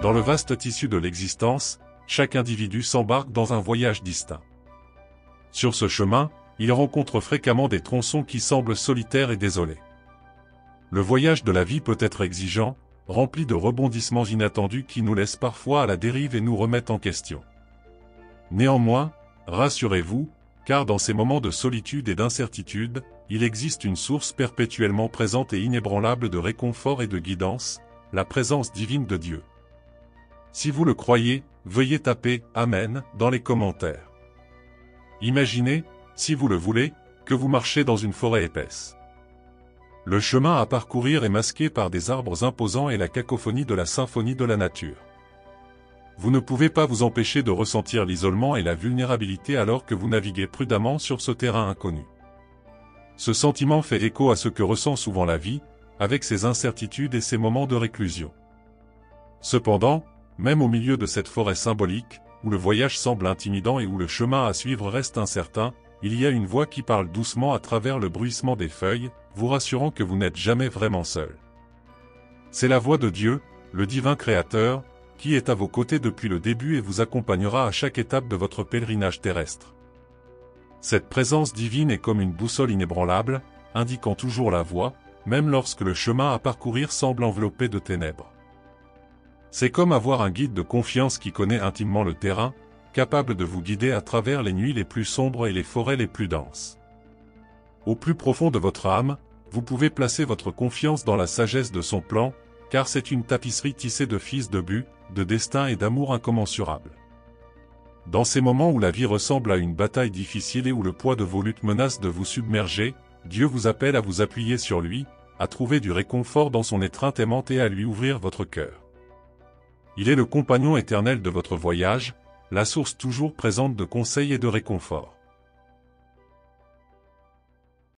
Dans le vaste tissu de l'existence, chaque individu s'embarque dans un voyage distinct. Sur ce chemin, il rencontre fréquemment des tronçons qui semblent solitaires et désolés. Le voyage de la vie peut être exigeant, rempli de rebondissements inattendus qui nous laissent parfois à la dérive et nous remettent en question. Néanmoins, rassurez-vous, car dans ces moments de solitude et d'incertitude, il existe une source perpétuellement présente et inébranlable de réconfort et de guidance, la présence divine de Dieu. Si vous le croyez, veuillez taper « Amen » dans les commentaires. Imaginez, si vous le voulez, que vous marchez dans une forêt épaisse. Le chemin à parcourir est masqué par des arbres imposants et la cacophonie de la symphonie de la nature. Vous ne pouvez pas vous empêcher de ressentir l'isolement et la vulnérabilité alors que vous naviguez prudemment sur ce terrain inconnu. Ce sentiment fait écho à ce que ressent souvent la vie, avec ses incertitudes et ses moments de réclusion. Cependant, même au milieu de cette forêt symbolique, où le voyage semble intimidant et où le chemin à suivre reste incertain, il y a une voix qui parle doucement à travers le bruissement des feuilles, vous rassurant que vous n'êtes jamais vraiment seul. C'est la voix de Dieu, le divin créateur, qui est à vos côtés depuis le début et vous accompagnera à chaque étape de votre pèlerinage terrestre. Cette présence divine est comme une boussole inébranlable, indiquant toujours la voie, même lorsque le chemin à parcourir semble enveloppé de ténèbres. C'est comme avoir un guide de confiance qui connaît intimement le terrain, capable de vous guider à travers les nuits les plus sombres et les forêts les plus denses. Au plus profond de votre âme, vous pouvez placer votre confiance dans la sagesse de son plan, car c'est une tapisserie tissée de fils de but, de destin et d'amour incommensurables. Dans ces moments où la vie ressemble à une bataille difficile et où le poids de vos luttes menace de vous submerger, Dieu vous appelle à vous appuyer sur lui, à trouver du réconfort dans son étreinte aimante et à lui ouvrir votre cœur. Il est le compagnon éternel de votre voyage, la source toujours présente de conseils et de réconfort.